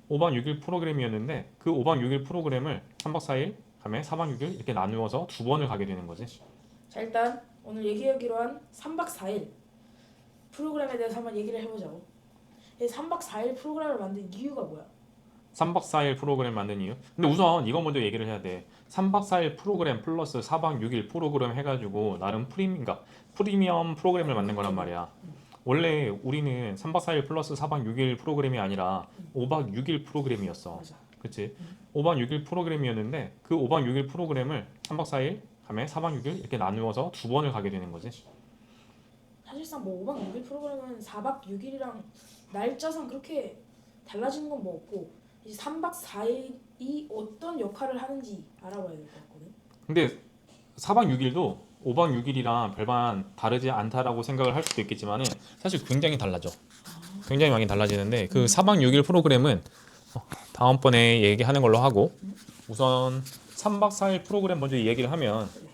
5박 6일 프로그램이었는데 그 5박 6일 프로그램을 3박 4일, 다음에 4박 6일 이렇게 나누어서 두 번을 가게 되는 거지. 자, 일단 오늘 얘기하기로 한 3박 4일 프로그램에 대해서 한번 얘기를 해보자고. 이 3박 4일 프로그램을 만든 이유가 뭐야? 3박 4일 프로그램 만든 이유? 근데 우선 이거 먼저 얘기를 해야 돼. 3박 4일 프로그램 플러스 4박 6일 프로그램 해가지고 나름 그러니까 프리미엄 프로그램을 만든 거란 저기, 말이야. 원래 우리는 3박 4일 플러스 4박 6일 프로그램이 아니라 5박 6일 프로그램이었어. 맞아. 그치? 5박 6일 프로그램이었는데 그 5박 6일 프로그램을 3박 4일, 다음에 4박 6일 이렇게 나누어서 두 번을 가게 되는 거지. 사실상 뭐 5박 6일 프로그램은 4박 6일이랑 날짜상 그렇게 달라지는 건 뭐 없고, 이제 3박 4일이 어떤 역할을 하는지 알아봐야 될 것 같거든. 근데 4박 6일도 5박 6일이랑 별반 다르지 않다라고 생각을 할 수도 있겠지만은 사실 굉장히 달라져. 굉장히 많이 달라지는데 그 4박 6일 프로그램은 다음번에 얘기하는 걸로 하고 우선 3박 4일 프로그램 먼저 얘기를 하면 그래.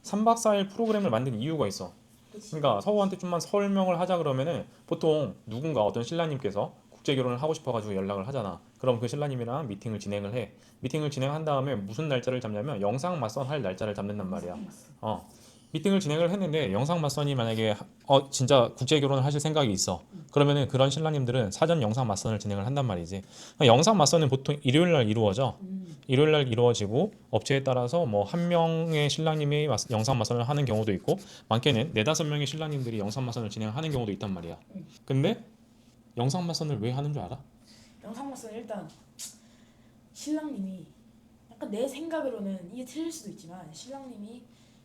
3박 4일 프로그램을 만든 이유가 있어. 그치. 그러니까 서우한테 좀만 설명을 하자 그러면은 보통 누군가 어떤 신라님께서 국제 결혼을 하고 싶어가지고 연락을 하잖아. 그럼 그 신라님이랑 미팅을 진행을 해. 미팅을 진행한 다음에 무슨 날짜를 잡냐면 영상 맞선 할 날짜를 잡는단 말이야. 영상 봤어. 어. 미팅을 진행을 했는데 영상 맞선이 만약에 진짜 국제 결혼을 하실 생각이 있어. 그러면은 그런 신라님들은 사전 영상 맞선을 진행을 한단 말이지. 그러니까 영상 맞선은 보통 일요일 날 이루어져. 일요일 날 이루어지고 업체에 따라서 뭐 한 명의 신랑님이 영상 맞선을 하는 경우도 있고 많게는 네다섯 명의 신랑님들이 영상 맞선을 진행하는 경우도 있단 말이야. 근데 영상 맞선을 왜 하는 줄 알아? 영상 봤을 일단 신랑님이, 약간 내 생각으로는 이게 틀릴 수도 있지만, 신랑님이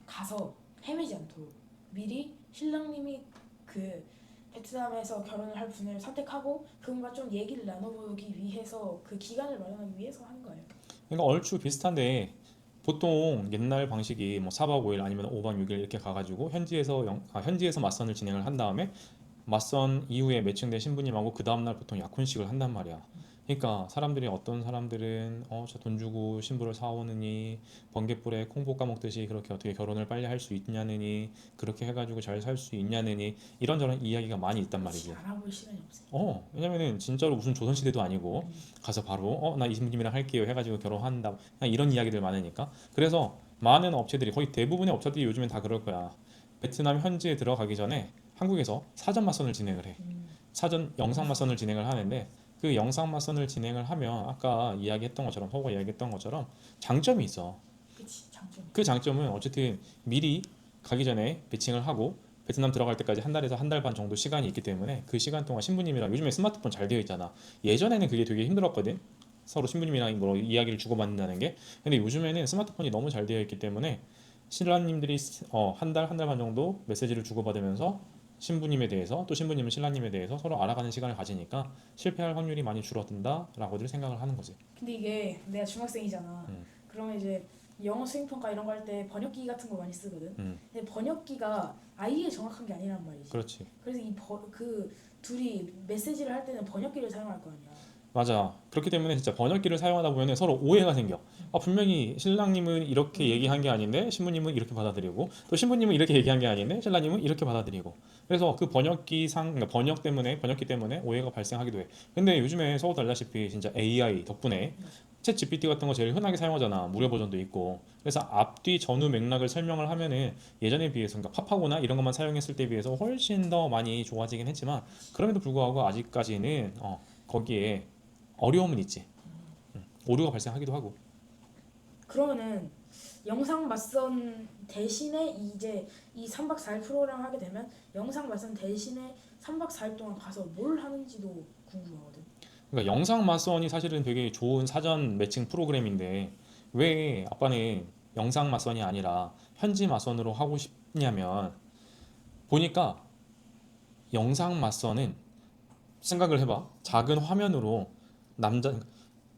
가서 헤매지 않도록 미리 신랑님이 그 베트남에서 결혼을 할 분을 선택하고 그분과 좀 얘기를 나눠보기 위해서, 그 기간을 마련하기 위해서 하는 거예요. 그러니까 얼추 비슷한데 보통 옛날 방식이 뭐 4박 5일 아니면 5박 6일 이렇게 가가지고 현지에서 맞선을 진행을 한 다음에 맞선 이후에 매칭된 신부님하고 그 다음날 보통 약혼식을 한단 말이야. 그러니까 사람들이 어떤 사람들은 저 돈 주고 신부를 사오느니 번갯불에 콩 볶아 먹듯이 그렇게 어떻게 결혼을 빨리 할 수 있냐느니 그렇게 해가지고 잘 살 수 있냐느니 이런저런 이야기가 많이 있단 그렇지, 말이지. 알아볼 시간이 없어요. 왜냐면은 진짜로 무슨 조선시대도 아니고 가서 바로 나 이신부님이랑 할게요 해가지고 결혼한다 그냥 이런 이야기들 많으니까 그래서 많은 업체들이 거의 대부분의 업체들이 요즘엔 다 그럴 거야. 베트남 현지에 들어가기 전에 한국에서 사전 맞선을 진행을 해. 사전 영상 맞선을 진행을 하는데 그 영상 맞선을 진행을 하면 아까 이야기했던 것처럼 허가 이야기했던 것처럼 장점이 있어. 그치, 장점. 그 장점은 어쨌든 미리 가기 전에 매칭을 하고 베트남 들어갈 때까지 한 달에서 한 달 반 정도 시간이 있기 때문에 그 시간 동안 신부님이랑 요즘에 스마트폰 잘 되어 있잖아. 예전에는 그게 되게 힘들었거든. 서로 신부님이랑 뭐 이야기를 주고받는다는 게. 근데 요즘에는 스마트폰이 너무 잘 되어 있기 때문에 신라님들이 한 달, 한 달 반 정도 메시지를 주고받으면서 신부님에 대해서 또 신부님은 신라님에 대해서 서로 알아가는 시간을 가지니까 실패할 확률이 많이 줄어든다라고들 생각을 하는 거지. 근데 이게 내가 중학생이잖아. 음, 그러면 이제 영어 수행평가 이런 거 할 때 번역기 같은 거 많이 쓰거든. 음, 근데 번역기가 아예 정확한 게 아니란 말이지. 그렇지. 그래서 그 둘이 메시지를 할 때는 번역기를 사용할 거 아니야. 맞아. 그렇기 때문에 진짜 번역기를 사용하다 보면 서로 오해가 생겨. 분명히 신랑님은 이렇게 얘기한 게 아닌데 신부님은 이렇게 받아들이고 또 신부님은 이렇게 얘기한 게 아닌데 신랑님은 이렇게 받아들이고. 그래서 그 그러니까 번역기 때문에 오해가 발생하기도 해. 근데 요즘에 서도 알다시피 진짜 AI 덕분에 챗 GPT 같은 거 제일 흔하게 사용하잖아. 무료 버전도 있고. 그래서 앞뒤 전후 맥락을 설명을 하면은 예전에 비해서 그러니까 팝하거나 이런 것만 사용했을 때 비해서 훨씬 더 많이 좋아지긴 했지만 그럼에도 불구하고 아직까지는 거기에 어려움은 있지. 오류가 발생하기도 하고. 그러면은 영상 맞선 대신에 이제 이 3박 4일 프로그램 하게 되면 영상 맞선 대신에 3박 4일 동안 가서 뭘 하는지도 궁금하거든. 그러니까 영상 맞선이 사실은 되게 좋은 사전 매칭 프로그램인데 왜 아빠는 영상 맞선이 아니라 현지 맞선으로 하고 싶냐면 보니까 영상 맞선은 생각을 해봐. 작은 화면으로 남자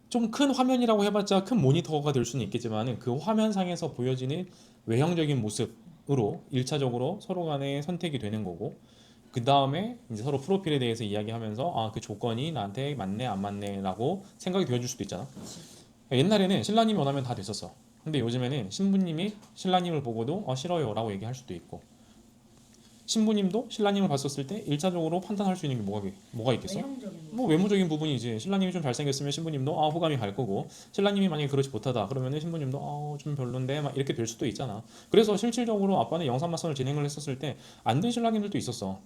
좀 큰 화면이라고 해봤자 큰 모니터가 될 수는 있겠지만 그 화면상에서 보여지는 외형적인 모습으로 1차적으로 서로 간에 선택이 되는 거고 그 다음에 이제 서로 프로필에 대해서 이야기하면서 그 조건이 나한테 맞네 안 맞네라고 생각이 되어줄 수도 있잖아. 그렇지. 옛날에는 신라님이 원하면 다 됐었어. 근데 요즘에는 신부님이 신라님을 보고도 싫어요라고 얘기할 수도 있고 신부님도 신랑님을 봤었을 때 1차적으로 판단할 수 있는 게 뭐가 있겠어? 외형적인 뭐 외모적인 부분이지. 신랑님이 좀 잘생겼으면 신부님도 호감이 갈 거고, 신랑님이 만약에 그렇지 못하다 그러면은 신부님도 좀 별론데 막 이렇게 될 수도 있잖아. 그래서 실질적으로 아빠는 영상 맞선을 진행을 했었을 때 안 된 신랑님들도 있었어.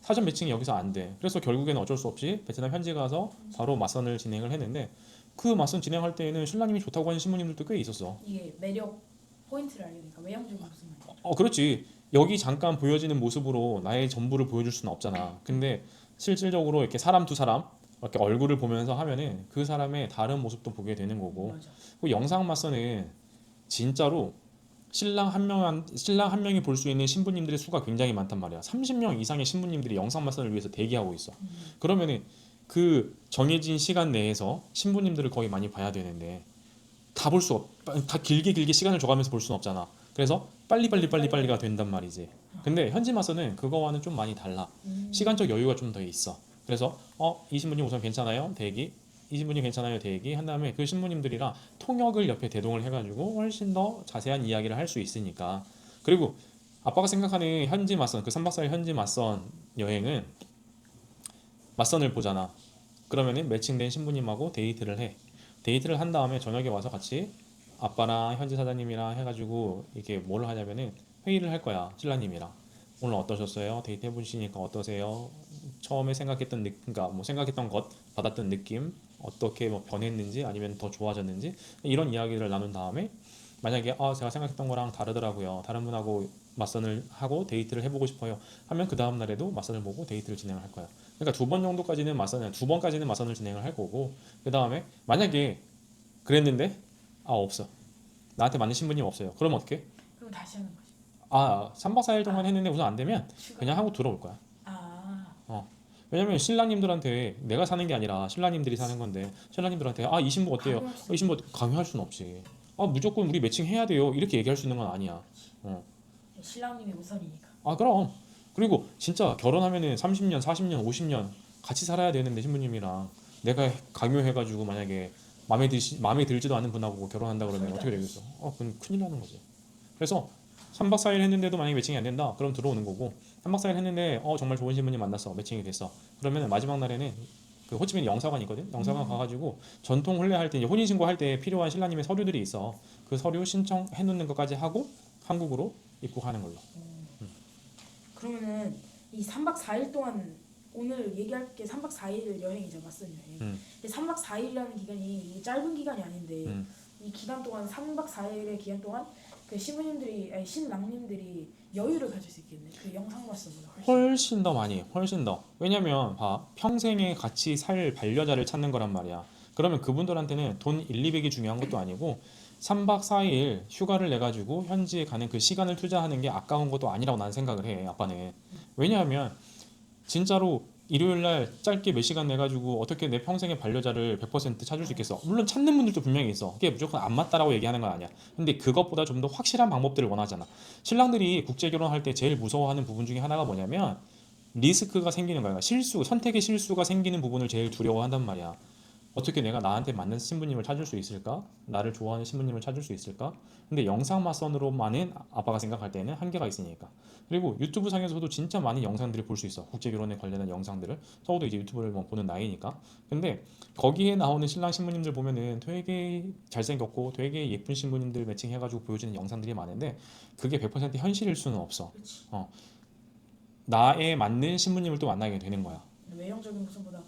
사전 매칭이 여기서 안 돼. 그래서 결국에는 어쩔 수 없이 베트남 현지 가서 바로 맞선을 진행을 했는데, 그 맞선 진행할 때에는 신랑님이 좋다고 하는 신부님들도 꽤 있었어. 이게 매력 포인트를 알려니까 외형적인 무슨 말이야? 그렇지. 여기 잠깐 보여지는 모습으로 나의 전부를 보여줄 수는 없잖아. 근데 실질적으로 이렇게 사람 두 사람 이렇게 얼굴을 보면서 하면은 그 사람의 다른 모습도 보게 되는 거고. 맞아. 그 영상 맞선은 진짜로 신랑 한 명이 볼 수 있는 신부님들의 수가 굉장히 많단 말이야. 30명 이상의 신부님들이 영상 맞선을 위해서 대기하고 있어. 그러면은 그 정해진 시간 내에서 신부님들을 거의 많이 봐야 되는데 다 길게 시간을 줘가면서 볼 수는 없잖아. 그래서 빨리가 된단 말이지. 근데 현지 마서는 그거와는 좀 많이 달라. 시간적 여유가 좀 더 있어. 그래서 이 신부님 우선 괜찮아요? 대기. 이 신부님 괜찮아요? 대기. 한 다음에 그 신부님들이랑 통역을 옆에 대동을 해가지고 훨씬 더 자세한 이야기를 할 수 있으니까. 그리고 아빠가 생각하는 현지 맞선, 그 3박 4일 현지 맞선 여행은 맞선을 보잖아. 그러면은 매칭된 신부님하고 데이트를 해. 데이트를 한 다음에 저녁에 와서 같이 아빠랑 현지 사장님이랑 해가지고 이게 뭘 하냐면은 회의를 할 거야. 신랑님이랑. 오늘 어떠셨어요? 데이트 해보시니까 어떠세요? 처음에 생각했던 그러니까 뭐 생각했던 것, 받았던 느낌, 어떻게 뭐 변했는지 아니면 더 좋아졌는지 이런 이야기를 나눈 다음에, 만약에 제가 생각했던 거랑 다르더라고요. 다른 분하고 맞선을 하고 데이트를 해보고 싶어요. 하면 그 다음 날에도 맞선을 보고 데이트를 진행을 할 거야. 그러니까 두 번까지는 맞선을 진행을 할 거고, 그 다음에 만약에 그랬는데 없어. 나한테 맞는 신부님 없어요. 그럼 어떻게? 그럼 다시 하는 거지. 3박 4일 동안 아, 했는데 우선 안 되면 추가. 그냥 하고 들어올 거야. 아, 왜냐면 신랑님들한테 내가 사는 게 아니라 신랑님들이 사는 건데, 신랑님들한테 이 신부 어때요? 강요할 수 이 있는. 신부 강요할 수는 없지. 무조건 우리 매칭해야 돼요. 이렇게 얘기할 수 있는 건 아니야. 어. 신랑님이 우선이니까. 그럼. 그리고 진짜 결혼하면은 30년, 40년, 50년 같이 살아야 되는데 신부님이랑 내가 강요해가지고 만약에 마음에 들지도 않은 분하고 결혼한다 그러면 어떻게 되겠어? 그건 큰일 나는 거지. 그래서 3박 4일 했는데도 만약에 매칭이 안 된다. 그럼 들어오는 거고, 3박 4일 했는데 정말 좋은 신부님 만났어. 매칭이 됐어. 그러면 마지막 날에는 그 호치민 영사관 있거든. 영사관 가가지고 전통 혼례 할 때 이제 혼인 신고할 때 필요한 신랑님의 서류들이 있어. 그 서류 신청해 놓는 것까지 하고 한국으로 입국하는 걸로. 그러면은 이 3박 4일 동안 오늘 얘기할 게 3박 4일 여행이죠, 맞선 여행. 음. 근데 3박 4일이라는 기간이 짧은 기간이 아닌데 음. 이 기간 동안 3박 4일의 기간 동안 그 신부님들이 아니 신랑님들이 여유를 가질 수 있겠네. 그 영상 맞선보다 훨씬. 훨씬 더 많이, 훨씬 더. 왜냐면 평생에 같이 살 반려자를 찾는 거란 말이야. 그러면 그분들한테는 돈 1, 200이 중요한 것도 아니고 3박 4일 휴가를 내 가지고 현지에 가는 그 시간을 투자하는 게 아까운 것도 아니라고 난 생각을 해, 아빠는. 왜냐하면 진짜로 일요일 날 짧게 몇 시간 내 가지고 어떻게 내 평생의 반려자를 100% 찾을 수 있겠어? 물론 찾는 분들도 분명히 있어. 그게 무조건 안 맞다라고 얘기하는 건 아니야. 근데 그것보다 좀 더 확실한 방법들을 원하잖아. 신랑들이 국제 결혼할 때 제일 무서워하는 부분 중에 하나가 뭐냐면 리스크가 생기는 거야. 선택의 실수가 생기는 부분을 제일 두려워한단 말이야. 어떻게 내가 나한테 맞는 신부님을 찾을 수 있을까? 나를 좋아하는 신부님을 찾을 수 있을까? 근데 영상 맞선으로만은 아빠가 생각할 때는 한계가 있으니까. 그리고 유튜브 상에서도 진짜 많은 영상들을 볼 수 있어. 국제 결혼에 관련한 영상들을. 저도 이제 유튜브를 뭐 보는 나이니까. 근데 거기에 나오는 신랑 신부님들 보면은 되게 잘생겼고 되게 예쁜 신부님들 매칭해가지고 보여주는 영상들이 많은데, 그게 100% 현실일 수는 없어. 그렇지. 나에 맞는 신부님을 또 만나게 되는 거야. 외형적인 모습보다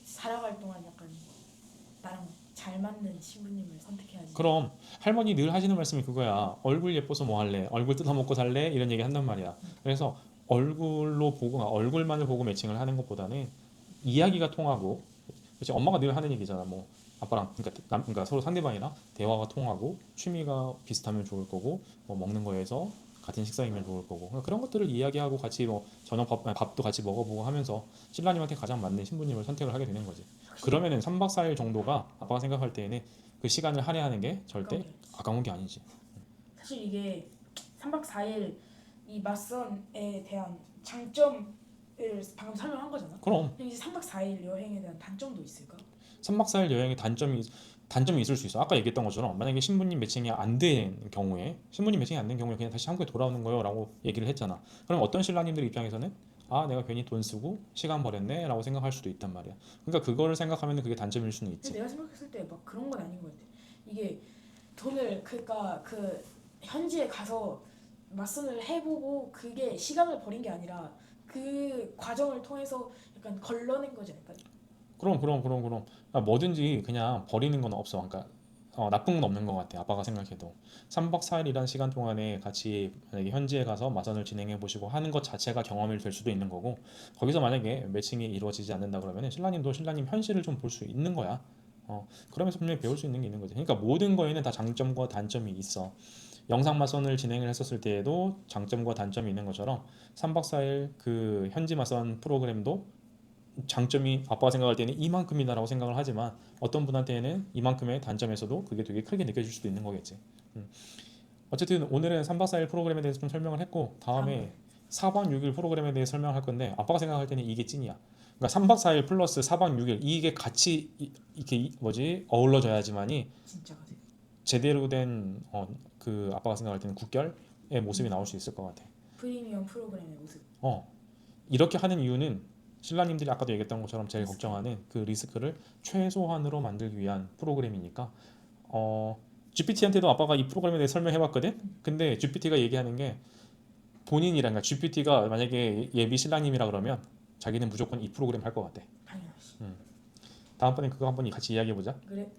살아갈 동안 약간 나랑 잘 맞는 신부님을 선택해야지. 그럼 할머니 늘 하시는 말씀이 그거야. 얼굴 예뻐서 뭐 할래? 얼굴 뜯어먹고 살래? 이런 얘기 한단 말이야. 그래서 얼굴만을 보고 매칭을 하는 것보다는 이야기가 통하고, 그치? 엄마가 늘 하는 얘기잖아. 뭐 아빠랑 그러니까 서로 상대방이랑 대화가 통하고 취미가 비슷하면 좋을 거고, 뭐 먹는 거에서 같은 식사이면 좋을 거고, 그러니까 그런 것들을 이야기하고 같이 뭐 밥도 같이 먹어보고 하면서 신랑님한테 가장 맞는 신부님을 선택을 하게 되는 거지. 그러면은 3박 4일 정도가 아빠가 생각할 때에는 그 시간을 할애하는 게 절대 아까운 게 아니지. 사실 이게 3박 4일 이 맞선에 대한 장점을 방금 설명한 거잖아. 그럼 근데 이제 3박 4일 여행에 대한 단점도 있을까? 3박 4일 여행의 단점이 있을 수 있어. 아까 얘기했던 것처럼 만약에 신부님 매칭이 안 된 경우에 신부님 매칭이 안 된 경우에 그냥 다시 한국에 돌아오는 거요라고 얘기를 했잖아. 그럼 어떤 신랑님들 입장에서는 아 내가 괜히 돈 쓰고 시간 버렸네라고 생각할 수도 있단 말이야. 그러니까 그거를 생각하면 그게 단점일 수는 근데 있지. 내가 생각했을 때 막 그런 건 아닌 것 같아. 이게 돈을 그러니까 그 현지에 가서 맞선을 해보고 그게 시간을 버린 게 아니라 그 과정을 통해서 약간 걸러낸 거지 않을까? 그럼 아, 뭐든지 그냥 버리는 건 없어. 그러니까 나쁜 건 없는 것 같아. 아빠가 생각해도 3박 4일이란 시간 동안에 같이 만약에 현지에 가서 마선을 진행해 보시고 하는 것 자체가 경험이 될 수도 있는 거고 거기서 만약에 매칭이 이루어지지 않는다 그러면 신랑님도 신랑님 현실을 좀 볼 수 있는 거야. 그러면서 분명히 배울 수 있는 게 있는 거지. 그러니까 모든 거에는 다 장점과 단점이 있어. 영상 마선을 진행을 했었을 때에도 장점과 단점이 있는 것처럼 3박 4일 그 현지 마선 프로그램도 장점이 아빠가 생각할 때는 이만큼이다라고 생각을 하지만 어떤 분한테는 이만큼의 단점에서도 그게 되게 크게 느껴질 수도 있는 거겠지. 음. 어쨌든 오늘은 3박 4일 프로그램에 대해서 좀 설명을 했고 다음에 4박 6일 프로그램에 대해서 설명할 건데 아빠가 생각할 때는 이게 찐이야. 그러니까 3박 4일 플러스 4박 6일 이게 같이 이렇게 뭐지 어우러져야지만이 진짜 가지. 제대로 된 그 아빠가 생각할 때는 국결의 모습이 나올 수 있을 것 같아. 프리미엄 프로그램의 모습. 이렇게 하는 이유는 신라님들이 아까도 얘기했던 것처럼 제일 리스크. 걱정하는 그 리스크를 최소한으로 만들기 위한 프로그램이니까 GPT한테도 아빠가 이 프로그램에 대해 설명해봤거든. 근데 GPT가 얘기하는 게 본인이란가 GPT가 만약에 예비 신랑님이라 그러면 자기는 무조건 이 프로그램 할 것 같대. 당연하지. 다음번에 그거 한번 같이 이야기해보자. 그래.